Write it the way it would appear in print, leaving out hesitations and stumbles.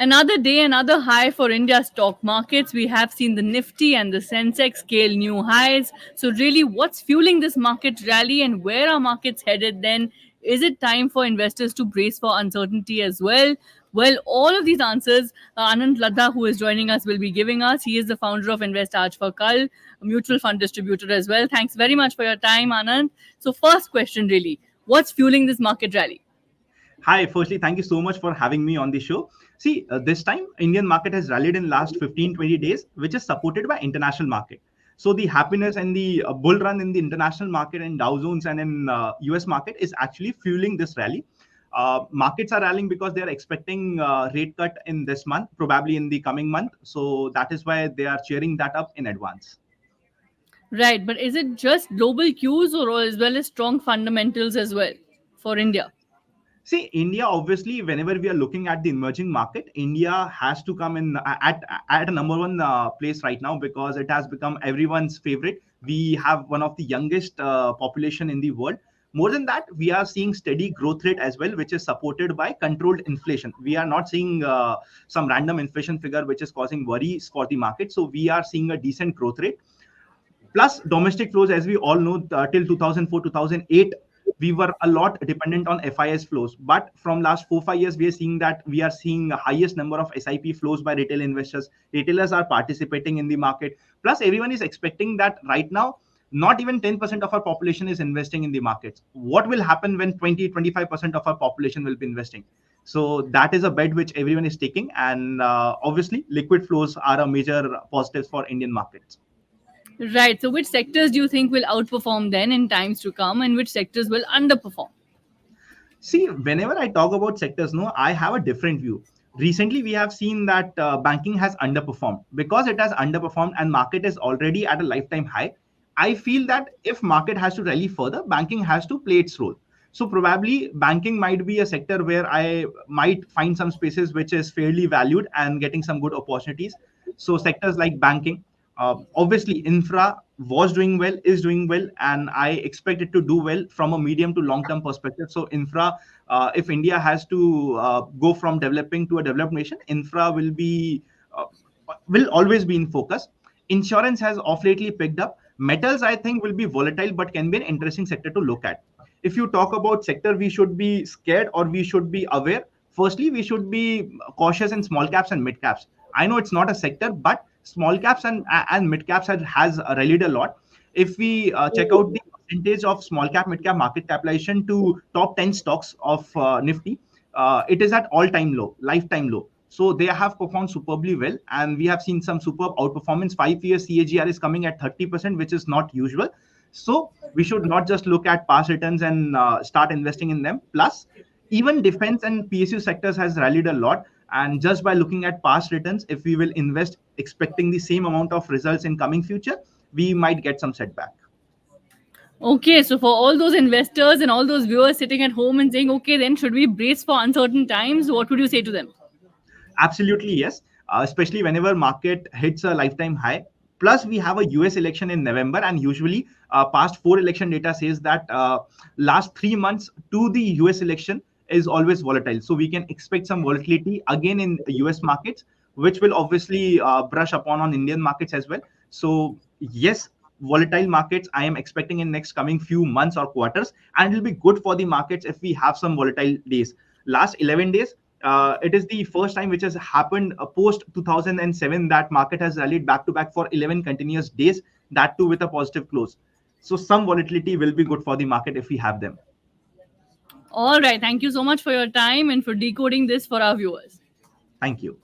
Another day, another high for India's stock markets. We have seen the Nifty and the Sensex scale new highs. So, really, what's fueling this market rally and where are markets headed then? Is it time for investors to brace for uncertainty as well? Well, all of these answers, Anant Ladha, who is joining us, will be giving us. He is the founder of Invest Aaj for Kal, a mutual fund distributor as well. Thanks very much for your time, Anant. So, first question really, what's fueling this market rally? Hi, firstly, thank you so much for having me on the show. See, this time Indian market has rallied in last 15, 20 days, which is supported by international market. So the happiness and the bull run in the international market and Dow Jones and in US market is actually fueling this rally. Markets are rallying because they are expecting rate cut in this month, probably in the coming month. So that is why they are cheering that up in advance. Right, but is it just global cues or as well as strong fundamentals as well for India? See, India, obviously, whenever we are looking at the emerging market, India has to come in at a number one place right now because it has become everyone's favorite. We have one of the youngest population in the world. More than that, we are seeing steady growth rate as well, which is supported by controlled inflation. We are not seeing some random inflation figure which is causing worries for the market. So we are seeing a decent growth rate. Plus domestic flows, as we all know, till 2004 2008 we were a lot dependent on FIS flows, but from last 4 5 years we are seeing the highest number of SIP flows by retail investors. Retailers are participating in the market. Plus everyone is expecting that right now not even 10% of our population is investing in the markets. What will happen when 20 25% of our population will be investing? So that is a bet which everyone is taking, and obviously liquid flows are a major positives for Indian markets. Right. So, which sectors do you think will outperform then in times to come, and which sectors will underperform? See, whenever I talk about sectors, no, I have a different view. Recently, we have seen that banking has underperformed. Because it has underperformed and market is already at a lifetime high, I feel that if market has to rally further, banking has to play its role. So probably banking might be a sector where I might find some spaces which is fairly valued and getting some good opportunities. So sectors like banking, obviously infra was doing well, is doing well, and I expect it to do well from a medium to long term perspective. So infra, if India has to go from developing to a developed nation, infra uh, will always be in focus. Insurance has off lately picked up. Metals, I think, will be volatile but can be an interesting sector to look at. If you talk about sector we should be scared or we should be aware, firstly we should be cautious in small caps and mid caps. I know it's not a sector, but small caps and mid caps has rallied a lot. If we check out the percentage of small cap mid cap market capitalization to top 10 stocks of Nifty, it is at all time low, lifetime low. So they have performed superbly well, and we have seen some superb outperformance. 5 year CAGR is coming at 30%, which is not usual. So we should not just look at past returns and start investing in them. Plus, even defense and PSU sectors has rallied a lot. And just by looking at past returns, if we will invest expecting the same amount of results in coming future, we might get some setback. Okay, so for all those investors and all those viewers sitting at home and saying, okay, then should we brace for uncertain times? What would you say to them? Absolutely, yes. Especially whenever market hits a lifetime high. Plus, we have a US election in November, and usually, past four election data says that last 3 months to the US election is always volatile. So we can expect some volatility again in US markets, which will obviously brush upon on Indian markets as well. So yes, volatile markets I am expecting in next coming few months or quarters, and it will be good for the markets if we have some volatile days. Last 11 days, it is the first time which has happened post 2007 that market has rallied back to back for 11 continuous days, that too with a positive close. So some volatility will be good for the market if we have them. All right. Thank you so much for your time and for decoding this for our viewers. Thank you.